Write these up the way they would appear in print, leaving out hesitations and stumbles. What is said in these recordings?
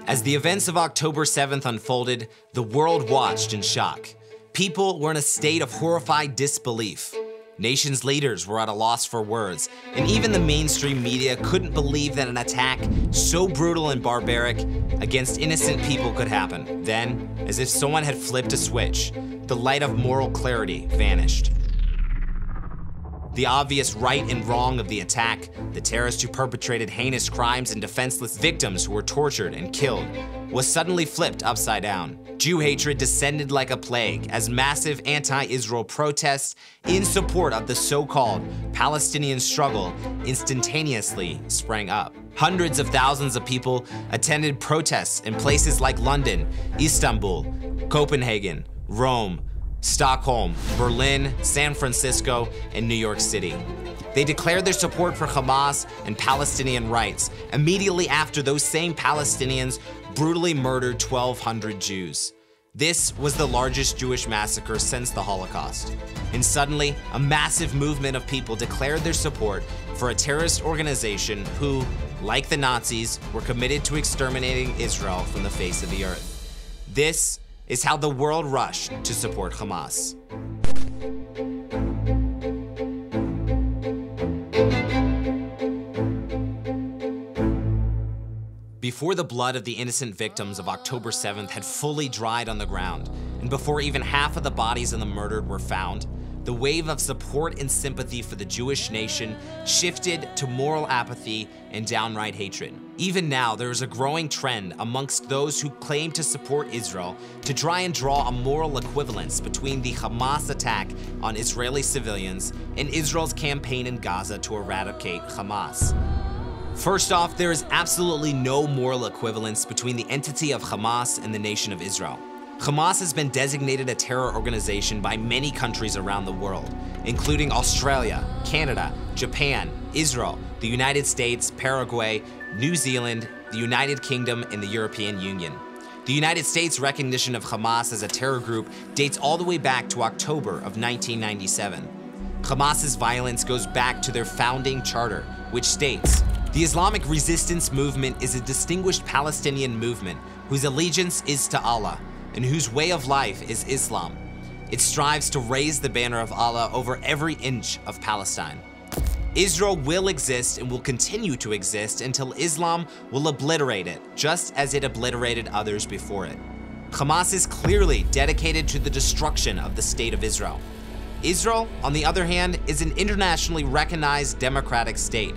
As the events of October 7th unfolded, the world watched in shock. People were in a state of horrified disbelief. Nations' leaders were at a loss for words, and even the mainstream media couldn't believe that an attack so brutal and barbaric against innocent people could happen. Then, as if someone had flipped a switch, the light of moral clarity vanished. The obvious right and wrong of the attack, the terrorists who perpetrated heinous crimes and defenseless victims who were tortured and killed, was suddenly flipped upside down. Jew hatred descended like a plague as massive anti-Israel protests in support of the so-called Palestinian struggle instantaneously sprang up. Hundreds of thousands of people attended protests in places like London, Istanbul, Copenhagen, Rome, Stockholm, Berlin, San Francisco, and New York City. They declared their support for Hamas and Palestinian rights immediately after those same Palestinians brutally murdered 1,200 Jews. This was the largest Jewish massacre since the Holocaust. And suddenly, a massive movement of people declared their support for a terrorist organization who, like the Nazis, were committed to exterminating Israel from the face of the earth. This is how the world rushed to support Hamas. Before the blood of the innocent victims of October 7th had fully dried on the ground, and before even half of the bodies of the murdered were found, the wave of support and sympathy for the Jewish nation shifted to moral apathy and downright hatred. Even now, there is a growing trend amongst those who claim to support Israel to try and draw a moral equivalence between the Hamas attack on Israeli civilians and Israel's campaign in Gaza to eradicate Hamas. First off, there is absolutely no moral equivalence between the entity of Hamas and the nation of Israel. Hamas has been designated a terror organization by many countries around the world, including Australia, Canada, Japan, Israel, the United States, Paraguay, New Zealand, the United Kingdom, and the European Union. The United States' recognition of Hamas as a terror group dates all the way back to October of 1997. Hamas's violence goes back to their founding charter, which states, "The Islamic resistance movement is a distinguished Palestinian movement whose allegiance is to Allah, and whose way of life is Islam. It strives to raise the banner of Allah over every inch of Palestine. Israel will exist and will continue to exist until Islam will obliterate it, just as it obliterated others before it." Hamas is clearly dedicated to the destruction of the state of Israel. Israel, on the other hand, is an internationally recognized democratic state.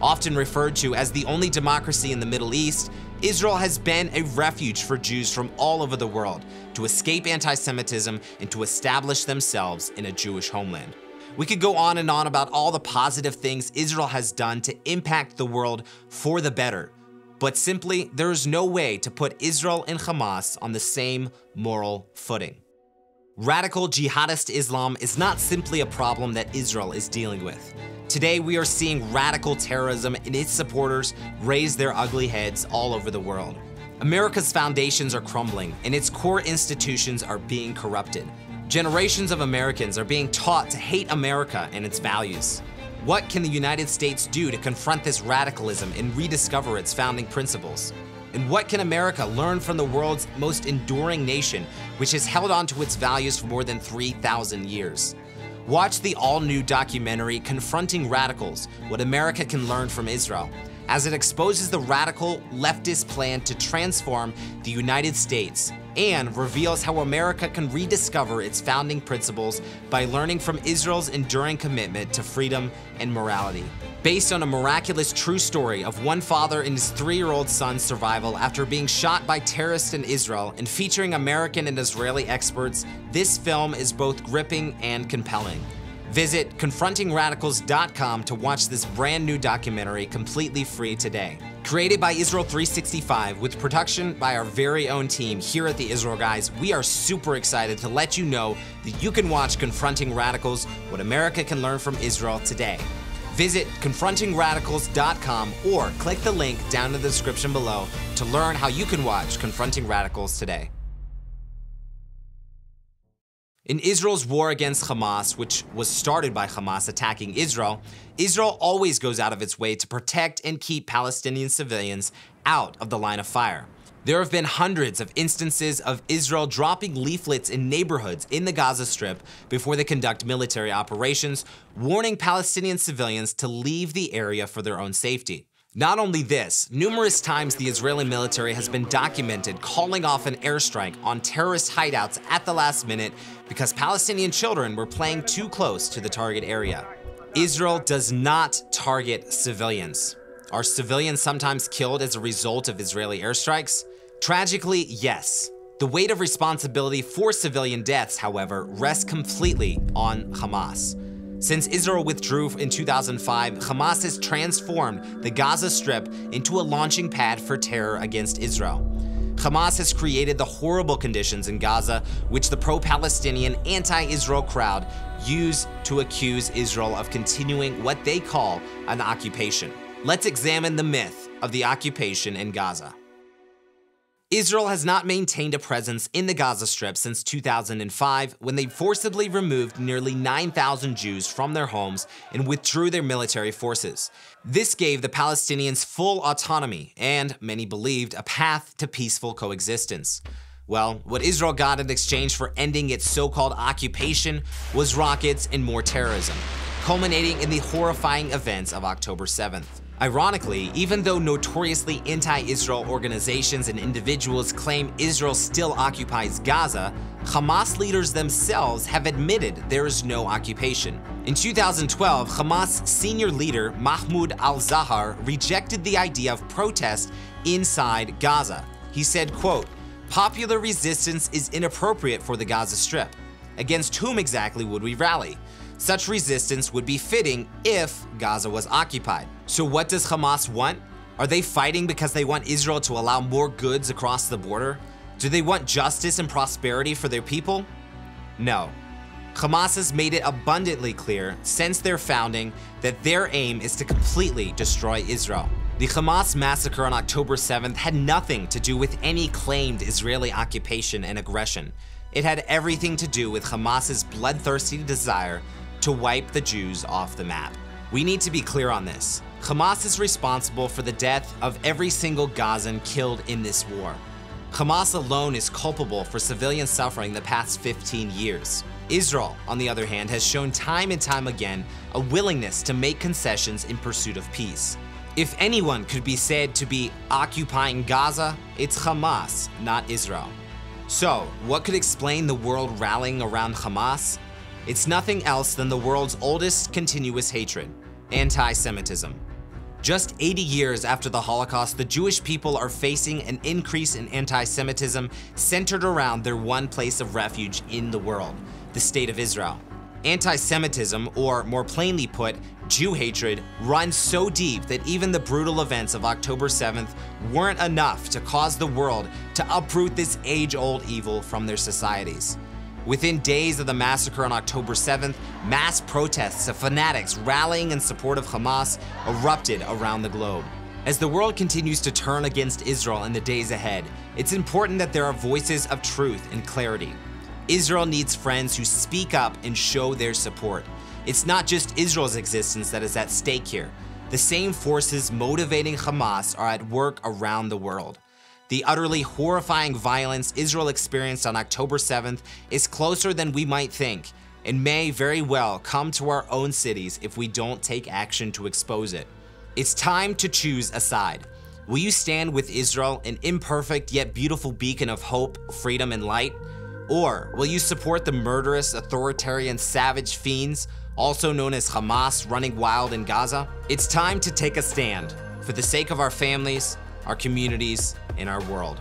Often referred to as the only democracy in the Middle East, Israel has been a refuge for Jews from all over the world to escape anti-Semitism and to establish themselves in a Jewish homeland. We could go on and on about all the positive things Israel has done to impact the world for the better, but simply there is no way to put Israel and Hamas on the same moral footing. Radical jihadist Islam is not simply a problem that Israel is dealing with. Today, we are seeing radical terrorism and its supporters raise their ugly heads all over the world. America's foundations are crumbling and its core institutions are being corrupted. Generations of Americans are being taught to hate America and its values. What can the United States do to confront this radicalism and rediscover its founding principles? And what can America learn from the world's most enduring nation, which has held on to its values for more than 3,000 years? Watch the all-new documentary, Confronting Radicals, What America Can Learn from Israel, as it exposes the radical leftist plan to transform the United States and reveals how America can rediscover its founding principles by learning from Israel's enduring commitment to freedom and morality. Based on a miraculous true story of one father and his 3-year-old son's survival after being shot by terrorists in Israel and featuring American and Israeli experts, this film is both gripping and compelling. Visit confrontingradicals.com to watch this brand new documentary completely free today. Created by Israel 365 with production by our very own team here at the Israel Guys, we are super excited to let you know that you can watch Confronting Radicals, What America Can Learn from Israel today. Visit confrontingradicals.com or click the link down in the description below to learn how you can watch Confronting Radicals today. In Israel's war against Hamas, which was started by Hamas attacking Israel, Israel always goes out of its way to protect and keep Palestinian civilians out of the line of fire. There have been hundreds of instances of Israel dropping leaflets in neighborhoods in the Gaza Strip before they conduct military operations, warning Palestinian civilians to leave the area for their own safety. Not only this, numerous times the Israeli military has been documented calling off an airstrike on terrorist hideouts at the last minute because Palestinian children were playing too close to the target area. Israel does not target civilians. Are civilians sometimes killed as a result of Israeli airstrikes? Tragically, yes. The weight of responsibility for civilian deaths, however, rests completely on Hamas. Since Israel withdrew in 2005, Hamas has transformed the Gaza Strip into a launching pad for terror against Israel. Hamas has created the horrible conditions in Gaza, which the pro-Palestinian, anti-Israel crowd use to accuse Israel of continuing what they call an occupation. Let's examine the myth of the occupation in Gaza. Israel has not maintained a presence in the Gaza Strip since 2005, when they forcibly removed nearly 9,000 Jews from their homes and withdrew their military forces. This gave the Palestinians full autonomy and, many believed, a path to peaceful coexistence. Well, what Israel got in exchange for ending its so-called occupation was rockets and more terrorism, culminating in the horrifying events of October 7th. Ironically, even though notoriously anti-Israel organizations and individuals claim Israel still occupies Gaza, Hamas leaders themselves have admitted there is no occupation. In 2012, Hamas senior leader Mahmoud al-Zahar rejected the idea of protest inside Gaza. He said, quote, "Popular resistance is inappropriate for the Gaza Strip. Against whom exactly would we rally? Such resistance would be fitting if Gaza was occupied." So what does Hamas want? Are they fighting because they want Israel to allow more goods across the border? Do they want justice and prosperity for their people? No. Hamas has made it abundantly clear since their founding that their aim is to completely destroy Israel. The Hamas massacre on October 7th had nothing to do with any claimed Israeli occupation and aggression. It had everything to do with Hamas's bloodthirsty desire to wipe the Jews off the map. We need to be clear on this. Hamas is responsible for the death of every single Gazan killed in this war. Hamas alone is culpable for civilian suffering the past 15 years. Israel, on the other hand, has shown time and time again a willingness to make concessions in pursuit of peace. If anyone could be said to be occupying Gaza, it's Hamas, not Israel. So, what could explain the world rallying around Hamas? It's nothing else than the world's oldest continuous hatred, anti-Semitism. Just 80 years after the Holocaust, the Jewish people are facing an increase in anti-Semitism centered around their one place of refuge in the world, the State of Israel. Anti-Semitism, or more plainly put, Jew hatred, runs so deep that even the brutal events of October 7th weren't enough to cause the world to uproot this age-old evil from their societies. Within days of the massacre on October 7th, mass protests of fanatics rallying in support of Hamas erupted around the globe. As the world continues to turn against Israel in the days ahead, it's important that there are voices of truth and clarity. Israel needs friends who speak up and show their support. It's not just Israel's existence that is at stake here. The same forces motivating Hamas are at work around the world. The utterly horrifying violence Israel experienced on October 7th is closer than we might think, and may very well come to our own cities if we don't take action to expose it. It's time to choose a side. Will you stand with Israel, an imperfect yet beautiful beacon of hope, freedom, and light? Or will you support the murderous, authoritarian, savage fiends, also known as Hamas, running wild in Gaza? It's time to take a stand for the sake of our families, our communities, and our world.